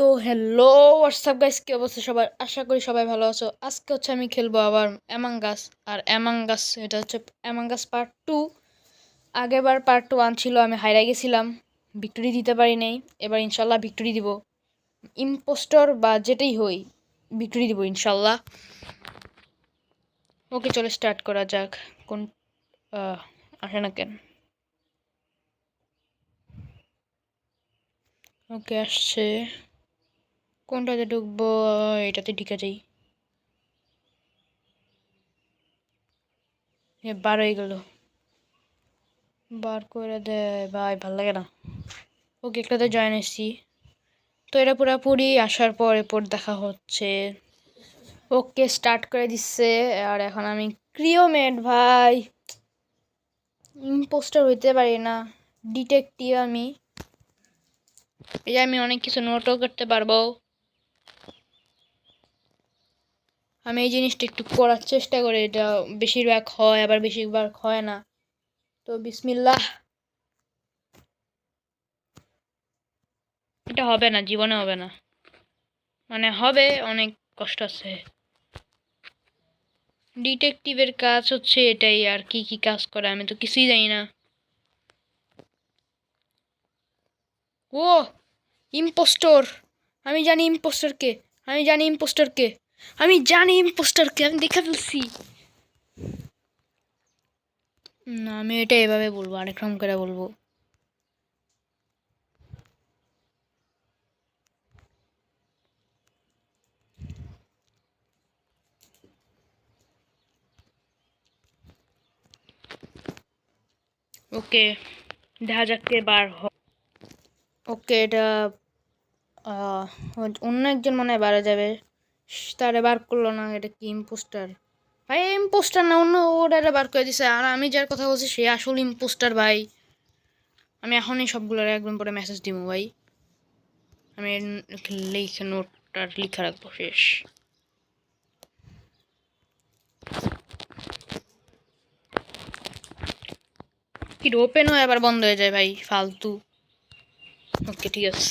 তো hello WhatsApp guys, কি অবস্থা সবার? আশা করি সবাই ভালো আছো। আজকে হচ্ছে আমি খেলবো আবার অ্যামাঙ্গাস। আর অ্যামাঙ্গাস এটা হচ্ছে অ্যামাঙ্গাস পার্ট 2। আগেরবার পার্ট 1 ছিল, আমি হারিয়ে গেছিলাম, ভিক্টোরি দিতে পারি নাই। এবার ইনশাল্লাহ ভিক্টোরি দিব, ইম্পোস্টর বা যেটাই হই ভিক্টোরি দিব ইনশাল্লাহ। ওকে, চলে স্টার্ট করা যাক। কোন আসে না কেন? ওকে, আসছে। কোনটাতে ঢুকবো? এটাতে ঢুকে যাই। বার হয়ে গেল, বার করে দেয় ভাই, ভাল লাগে না। ওকে, একটাতে জয়েন এসছি। তো এটা পুরোপুরি আসার পর এরপর দেখা হচ্ছে। ওকে, স্টার্ট করে দিচ্ছে। আর এখন আমি ক্রিওমেট ভাই, ইম্পোস্টার হইতে পারি না, ডিটেকটিভ আমি। এই যে আমি অনেক কিছু নোটও করতে পারবো। আমি এই জিনিসটা একটু করার চেষ্টা করি, এটা বেশিরভাগ হয় আবার বেশিরভাগ হয় না। তো বিসমিল্লাহ। এটা হবে না, জীবনে হবে না, মানে হবে, অনেক কষ্ট আছে। ডিটেকটিভের কাজ হচ্ছে এটাই, আর কি কি কাজ করে আমি তো কিছুই জানি না। ও ইম্পোস্টর, আমি জানি ইম্পোস্টরকে, আমি জানি ইম্পোস্টরকে, আমি জানি ইম্পোস্টরকে, আমি দেখে ফেলছি। না, আমি এটা এভাবে বলবো, আরেক রকম করে বলবো। ওকে, দেখা যাক কে বার হয়। ওকে, এটা অন্য একজন মনে হয় বারা যাবে। তারে বার করলো না, এটা কি ইম্পোস্টার? ভাই ইম্পোস্টার না, অন্য ওটারে বার করে দিছে। আর আমি যার কথা বলছি সে আসল ইম্পোস্টার ভাই। আমি এখনই সবগুলোর একদম পরে মেসেজ দিব ভাই। আমি লিখে নোটটা লিখে রাখবো শেষ। কি ওপেন হয়ে আবার বন্ধ হয়ে যায় ভাই, ফালতু। ওকে, ঠিক আছে,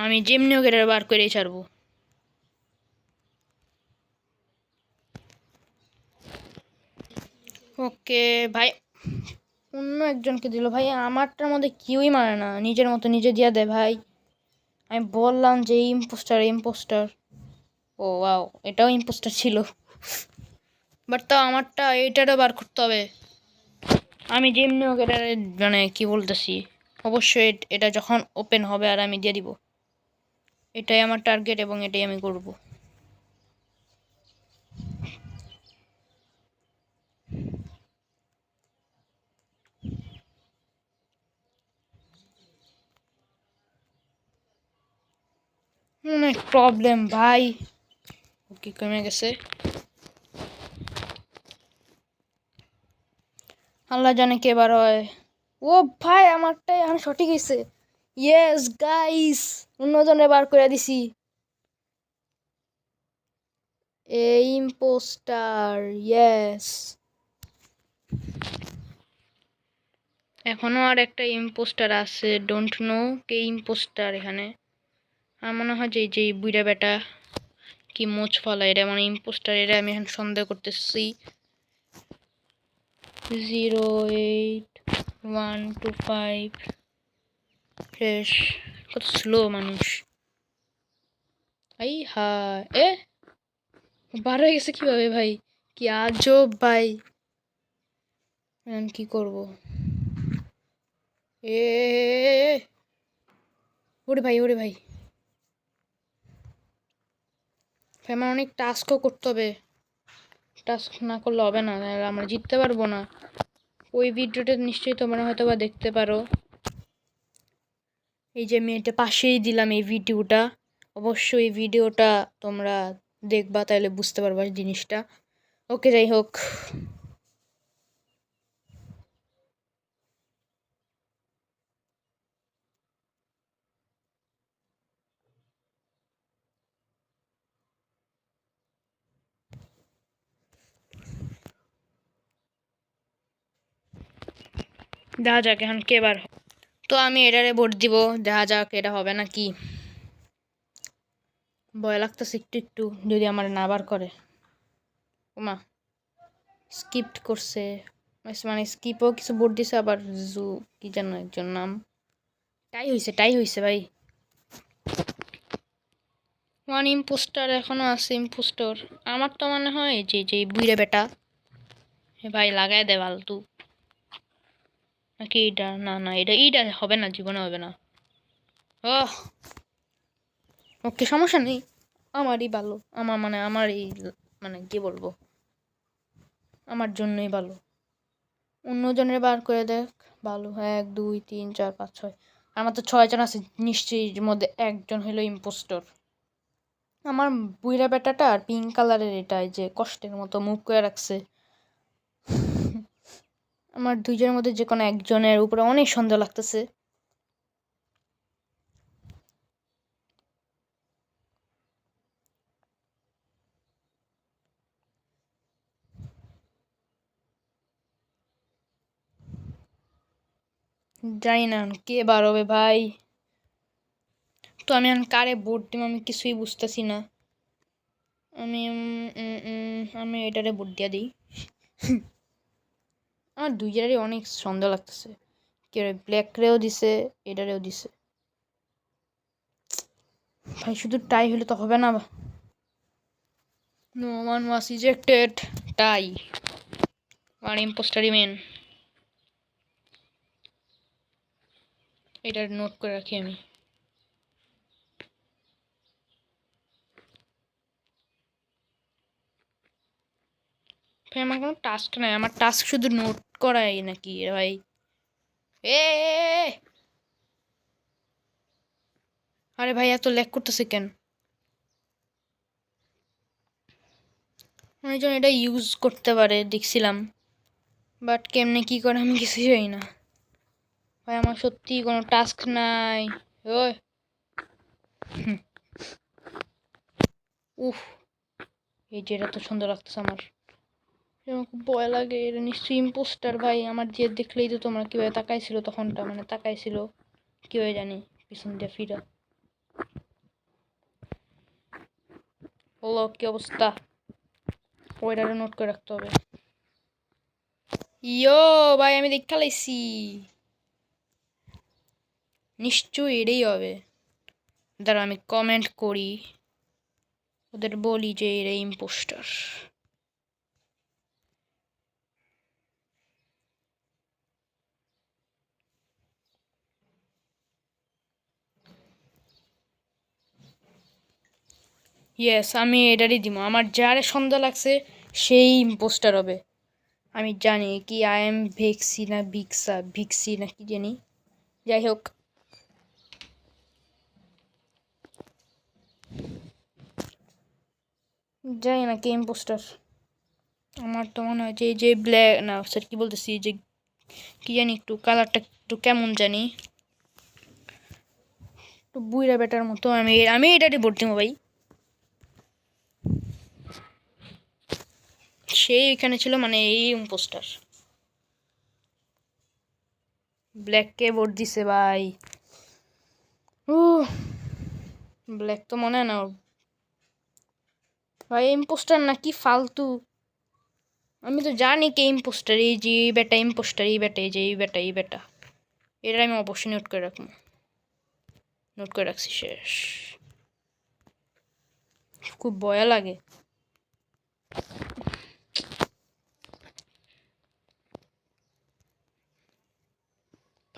আমি যেমনি ওকে বার করেই ছাড়বো। ওকে ভাই, অন্য একজনকে দিল ভাই, আমারটার মধ্যে কেউই মারে না, নিজের মতো নিজে দিয়া দেয় ভাই। আমি বললাম যে ইম্পোস্টার ইম্পোস্টার। ও ওয়াও, এটাও ইম্পোস্টার ছিল। বাট তাও আমারটা এইটারও বার করতে হবে। আমি যেমনি ওকে মানে কি বলতেছি, অবশ্যই এটা যখন ওপেন হবে আর আমি দিয়ে দিব। এটাই আমার টার্গেট এবং এটাই আমি করব। অনেক প্রবলেম ভাই। ওকে, কমে গেছে। আল্লাহ জানে কে বার হয়। ও ভাই, আমারটাই এখন সঠিক হয়েছে। ইয়েস গাইস, অন্যজনে বার করে দিছি। এই ইম্পোস্টার, ইয়েস। এখনো আর একটা ইম্পোস্টার আছে, ডোন্ট নো কে ইম্পোস্টার এখানে। আমার মনে হয় যে যে বুইড়া বেটা কি মোচ ফলা, এটা মানে ইম্পোস্টার, এটা আমি এখন সন্দেহ করতেছি। 08125 ফ্রেশ। কত স্লো মানুষ। আই হা, এ বার হয়ে গেছে কিভাবে ভাই? কি আজব ভাই। এখন কি করব? এ ওরে ভাই, ওরে ভাই, আমার অনেক টাস্কও করতে হবে। টাস্ক না করলে হবে না, নাহলে আমরা জিততে পারবো না। ওই ভিডিওটা নিশ্চয়ই তোমরা হয়তো বা দেখতে পারো। এই যে আমি এটা পাশেই দিলাম এই ভিডিওটা, অবশ্যই এই ভিডিওটা তোমরা দেখবা, তাহলে বুঝতে পারবা জিনিসটা। ওকে, যাই হোক। দেখা যাক এখন কে বার হয়। তো আমি এটারে ভোট দিব, দেখা যাক এটা হবে নাকি। ভয় লাগতেছে একটু একটু, যদি আমার না বার করে। ওমা, স্কিপ্ট করছে, মানে স্কিপও কিছু ভোট দিছে, আবার জু কি যেন একজন নাম। টাই হয়েছে ভাই। ওয়ান ইম্পোস্টার এখনো আছে, ইম্পোস্টার। আমার তো মনে হয় যে যে বুইরে বেটা, হে ভাই লাগাই দে ফালতু। নাকি এটা? না না, এটা হবে না, জীবনে হবে না। ওহ, ওকে, সমস্যা নেই, আমারই ভালো। আমার এই মানে কি বলবো, আমার জন্যই ভালো। অন্যজনের বার করে দেখ, ভালো। 1 2 3 4 5 6, আমার তো 6 জন আছে, নিশ্চয়ই এর মধ্যে একজন হলো ইম্পোস্টর। আমার বুইরা বেটাটা আর পিঙ্ক কালারের এটাই যে কষ্টের মতো মুখ করে রাখছে। আমার দুইজনের মধ্যে যে কোনো একজনের উপরে অনেক সন্দেহ লাগতেছে। জানি না কে বার হবে ভাই। তো আমি এখন কারে ভোট দিব আমি কিছুই বুঝতেছি না। আমি এটারে ভোট দিয়া দিই। আমার দুইজনেরই অনেক সন্দেহ লাগতেছে। কে ব্ল্যাক রেও দিছে, এটারেও দিছে। ভাই শুধু টাই হলে তো হবে না। No one was rejected. Tie, one impostor remain. এটা নোট করে রাখি আমি। ভাই আমার কোনো টাস্ক নাই, আমার টাস্ক শুধু নোট করাই নাকি ভাই? এ আরে ভাই এত ল্যাগ করতেছে কেন? অনেকজন এটা ইউজ করতে পারে দেখছিলাম, বাট কেমনে কি করে আমি কিছুই জানি না। ভাই আমার সত্যি কোনো টাস্ক নাই। ওই উফ, এই যে এটা তো সুন্দর লাগতেছে আমার। আমার খুব ভয় লাগে, এটা নিশ্চয়ই ইম্পোস্টার ভাই। আমার যে দেখলেই তো তোমরা কিভাবে তাকাইছিল তখনটা, মানে তাকাইছিল কিভাবে জানি পিছন দিয়ে ফিরা। বলো কি অবস্থা? ওইটারে নোট করে রাখতে হবে। ইয়ো ভাই, আমি দেখা লাইছি, নিশ্চয়ই এটাই হবে। দাঁড়া আমি কমেন্ট করি, ওদের বলি যে এরা ইম্পোস্টার। ইয়েস, আমি এটারই দিব। আমার যারে সন্দেহ লাগছে সেই ইম্পোস্টার হবে। আমি জানি কি আই এম ভেক্সি না ভিক্সি না কি জানি, যাই হোক। জানি না কে ইম্পোস্টার। আমার তো মনে হয় যে যে ব্ল্যাক না স্যার, কি বলতেছি, যে কি জানি একটু কালারটা একটু কেমন জানি, একটু বুইরা বেটার মতো। আমি এটারই ভোট দিব ভাই। সেই এখানে ছিল, মানে এই ইম্পোস্টার। ব্ল্যাককে ভোট দিছে ভাই। ও, ব্ল্যাক তো মনে হয় না ভাই ইম্পোস্টার না, কি ফালতু। আমি তো জানি কে ইম্পোস্টার, এই যে এই বেটা ইম্পোস্টার, এই বেটা, এই যে এই বেটা, এই বেটা। এটা আমি অবশ্যই নোট করে রাখবো, নোট করে রাখছি শেষ। খুব ভয় লাগে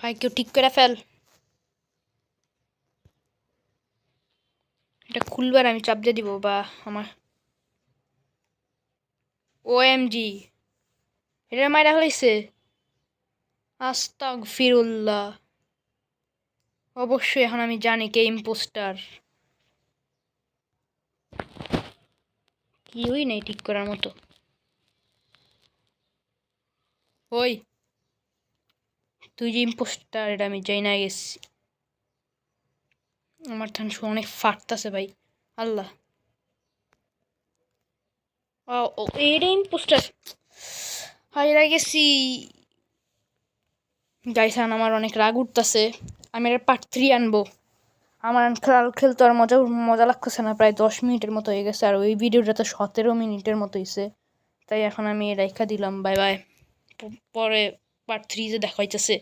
ভাই, কেউ ঠিক করে ফেল। এটা খুলবার আমি চাপ দিয়ে দিব, বা আমার OMG, এটা মাইরা হয়েছে। আস্তাগফিরুল্লাহ। অবশ্যই এখন আমি জানি কে ইম্পোস্টার। কিছুই নেই ঠিক করার মতো। ওই তুই যে ইম্পোস্টার এটা আমি যাই না গেছি। আমার ধান অনেক ফাটতাছে ভাই, আল্লাহ। ও এটা ইম্পোস্টার, হাইরা গেছি। গাইসান আমার অনেক রাগ উঠতেছে, আমি এর পার্ট 3 আনবো। আমার খেলতে আর মজা লাগতেছে না, প্রায় 10 মিনিটের মতো হয়ে গেছে, আর ওই ভিডিওটা তো 17 মিনিটের মতো হয়েছে। তাই এখন আমি রাইখা দিলাম, বাই বাই, পরে পার্ট 3 যে দেখা হইতেছে।